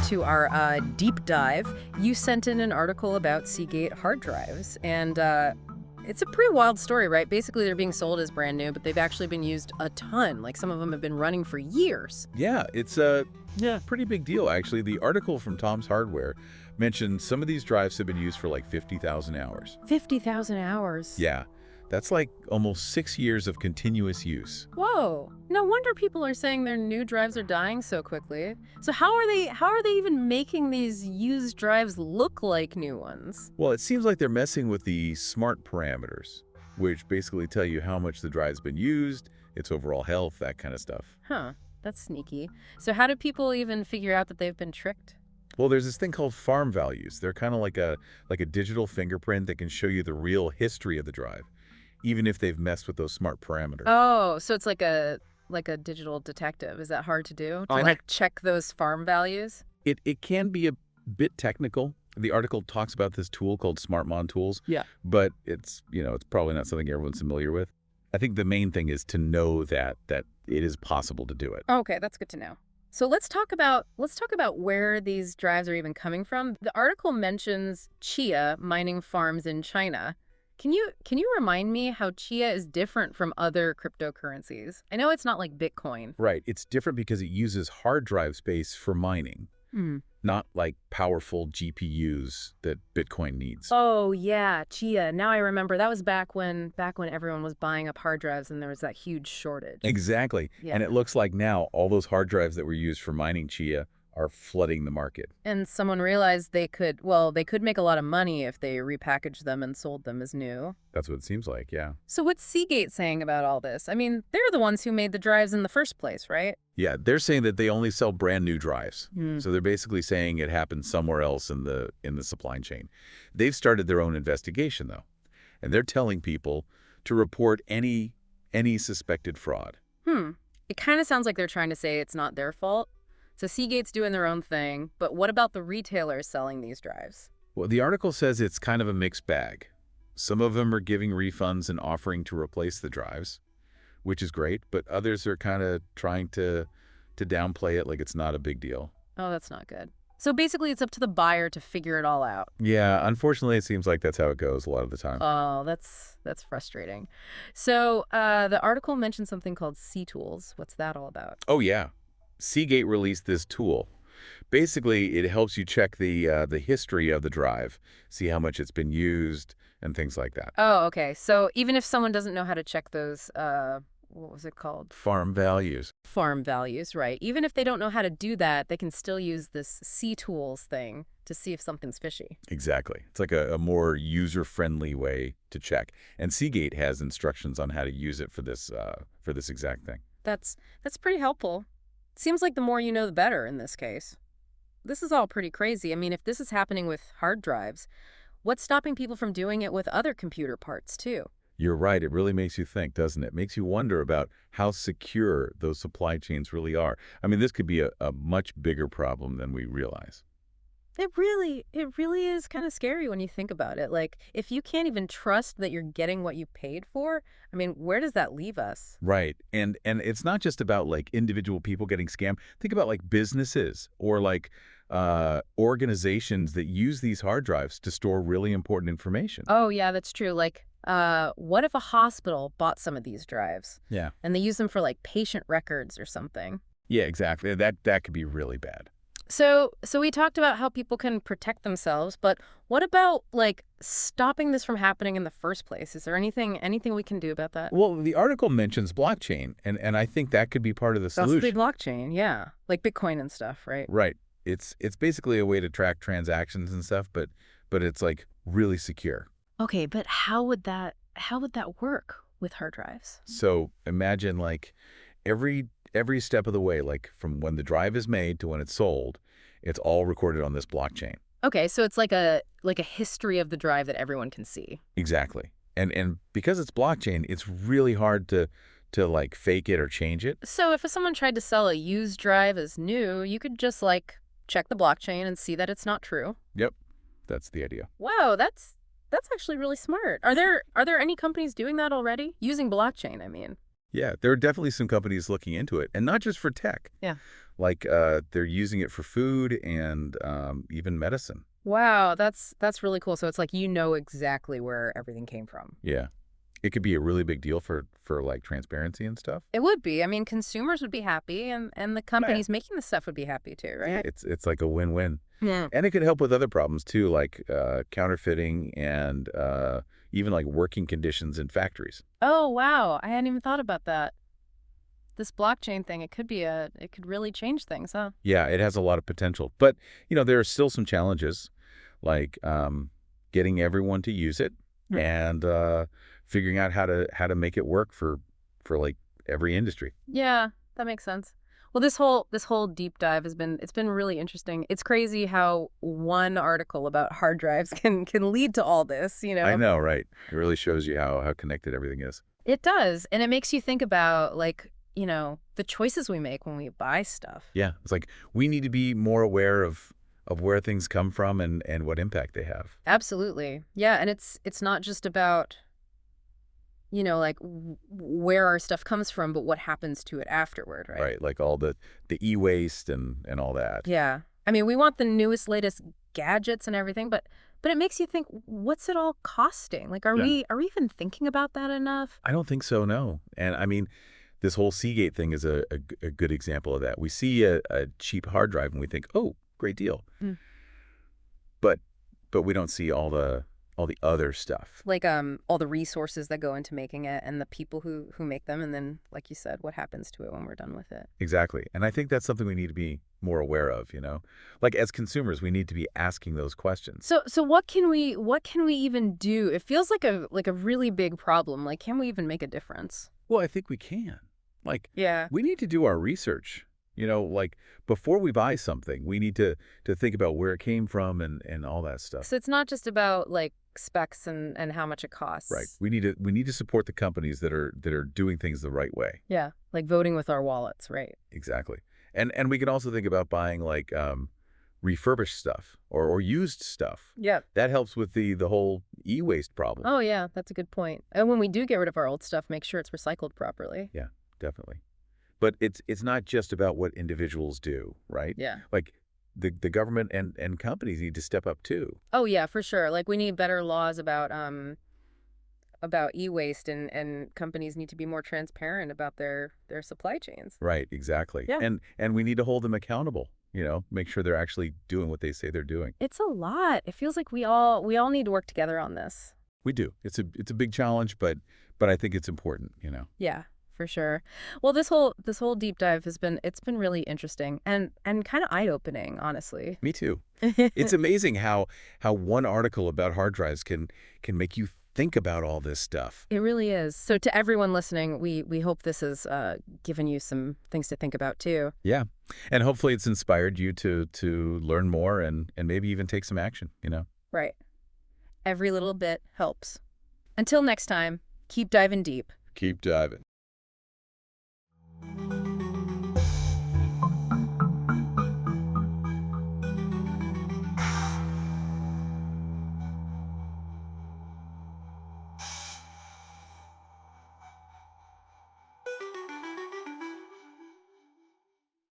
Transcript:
to our deep dive. You sent in an article about Seagate hard drives, and it's a pretty wild story, right? Basically, they're being sold as brand new, but they've actually been used a ton. Like, some of them have been running for years. Yeah, it's a pretty big deal, actually. The article from Tom's Hardware mentioned some of these drives have been used for like 50,000 hours. 50,000 hours? Yeah. That's like almost 6 years of continuous use. Whoa. No wonder people are saying their new drives are dying so quickly. So how are they even making these used drives look like new ones? Well, it seems like they're messing with the smart parameters, which basically tell you how much the drive's been used, its overall health, that kind of stuff. Huh. That's sneaky. So how do people even figure out that they've been tricked? Well, there's this thing called farm values. They're kind of like a digital fingerprint that can show you the real history of the drive, even if they've messed with those smart parameters. Oh, so it's like a digital detective. Is that hard to do? To like check those farm values? It can be a bit technical. The article talks about this tool called SmartMon tools. Yeah. But it's probably not something everyone's familiar with. I think the main thing is to know that it is possible to do it. Okay, that's good to know. So let's talk about where these drives are even coming from. The article mentions Chia mining farms in China. Can you remind me how Chia is different from other cryptocurrencies? I know it's not like Bitcoin. Right. It's different because it uses hard drive space for mining, not like powerful GPUs that Bitcoin needs. Oh, yeah, Chia. Now I remember. That was back when everyone was buying up hard drives and there was that huge shortage. Exactly. Yeah. And it looks like now all those hard drives that were used for mining Chia are flooding the market. And someone realized they could make a lot of money if they repackaged them and sold them as new. That's what it seems like, yeah. So what's Seagate saying about all this? I mean, they're the ones who made the drives in the first place, right? Yeah, they're saying that they only sell brand new drives. So they're basically saying it happened somewhere else in the supply chain. They've started their own investigation, though. And they're telling people to report any suspected fraud. It kind of sounds like they're trying to say it's not their fault. So Seagate's doing their own thing, but what about the retailers selling these drives? Well, the article says it's kind of a mixed bag. Some of them are giving refunds and offering to replace the drives, which is great, but others are kind of trying to downplay it like it's not a big deal. Oh, that's not good. So basically it's up to the buyer to figure it all out. Yeah, unfortunately it seems like that's how it goes a lot of the time. Oh, that's frustrating. So the article mentioned something called C-Tools. What's that all about? Oh, yeah. Seagate released this tool. Basically, it helps you check the history of the drive, see how much it's been used, and things like that. Oh, okay. So even if someone doesn't know how to check those, what was it called? Farm values. Farm values, right. Even if they don't know how to do that, they can still use this C-Tools thing to see if something's fishy. Exactly. It's like a more user-friendly way to check. And Seagate has instructions on how to use it for this exact thing. That's pretty helpful. Seems like the more you know, the better in this case. This is all pretty crazy. I mean, if this is happening with hard drives, what's stopping people from doing it with other computer parts, too? You're right. It really makes you think, doesn't it? Makes you wonder about how secure those supply chains really are. I mean, this could be a much bigger problem than we realize. It really is kind of scary when you think about it. Like, if you can't even trust that you're getting what you paid for, I mean, where does that leave us? Right. And it's not just about like individual people getting scammed. Think about like businesses or like organizations that use these hard drives to store really important information. Oh, yeah, that's true. Like, what if a hospital bought some of these drives? Yeah. And they use them for like patient records or something? Yeah, exactly. That could be really bad. So we talked about how people can protect themselves, but what about like stopping this from happening in the first place? Is there anything we can do about that? Well, the article mentions blockchain, and I think that could be part of the solution. Possibly blockchain, yeah, like Bitcoin and stuff, right? Right. It's basically a way to track transactions and stuff, but it's like really secure. Okay, but how would that work with hard drives? So imagine like every step of the way, like from when the drive is made to when it's sold, it's all recorded on this blockchain. Okay, so it's like a history of the drive that everyone can see. Exactly. And because it's blockchain, it's really hard to like fake it or change it. So if someone tried to sell a used drive as new, you could just like check the blockchain and see that it's not true. Yep. That's the idea. Wow, that's actually really smart. Are there any companies doing that already? Using blockchain, I mean. Yeah, there are definitely some companies looking into it, and not just for tech. Yeah. Like they're using it for food and even medicine. Wow, that's really cool. So it's like exactly where everything came from. Yeah. It could be a really big deal for like transparency and stuff. It would be. I mean, consumers would be happy, and the Yeah. companies making the stuff would be happy too, right? It's like a win-win. Yeah. And it could help with other problems too, like counterfeiting and even like working conditions in factories. Oh, wow. I hadn't even thought about that. This blockchain thing, it could really change things, huh? Yeah, it has a lot of potential. But, there are still some challenges, like getting everyone to use it Hmm. and figuring out how to make it work for like every industry. Yeah, that makes sense. Well, this whole deep dive it's been really interesting. It's crazy how one article about hard drives can lead to all this, you I know? know, right? It really shows you how connected everything is. It does, and it makes you think about like, the choices we make when we buy stuff. Yeah, it's like we need to be more aware of where things come from and what impact they have. Absolutely. Yeah, and it's not just about, like where our stuff comes from, but what happens to it afterward, right? Right, like all the e-waste and all that. Yeah. I mean, we want the newest, latest gadgets and everything, but it makes you think, what's it all costing? Like, Yeah. are we even thinking about that enough? I don't think so, no. And I mean, this whole Seagate thing is a good example of that. We see a cheap hard drive and we think, oh, great deal. Mm. But we don't see all the other stuff. Like all the resources that go into making it and the people who make them, and then, like you said, what happens to it when we're done with it. Exactly. And I think that's something we need to be more aware of. Like as consumers, we need to be asking those questions. So what can we even do? It feels like a really big problem. Like, can we even make a difference? Well, I think we can. Like, Yeah. we need to do our research. Like before we buy something, we need to think about where it came from and all that stuff. So it's not just about like specs and how much it Right. costs. We need to support the companies that are doing things the right way. Yeah, like voting with our wallets, right? Exactly. And we can also think about buying like refurbished stuff or used stuff. Yeah. That helps with the whole e-waste problem. Oh yeah, that's a good point. And when we do get rid of our old stuff, make sure it's recycled properly. Yeah, definitely. But it's not just about what individuals do, right? Yeah. Like the government and companies need to step up too. Oh yeah, for sure. Like we need better laws about e-waste, and companies need to be more transparent about their supply chains. Right, exactly. Yeah. And we need to hold them accountable, make sure they're actually doing what they say they're doing. It's a lot. It feels like we all need to work together on this. We do. It's a big challenge, but I think it's important. Yeah, for sure. Well, this whole deep dive it's been really interesting and kind of eye-opening, honestly. Me too. It's amazing how one article about hard drives can make you think about all this stuff. It really is. So to everyone listening, we hope this has given you some things to think about too. Yeah. And hopefully it's inspired you to learn more and maybe even take some action. Right. Every little bit helps. Until next time, keep diving deep. Keep diving.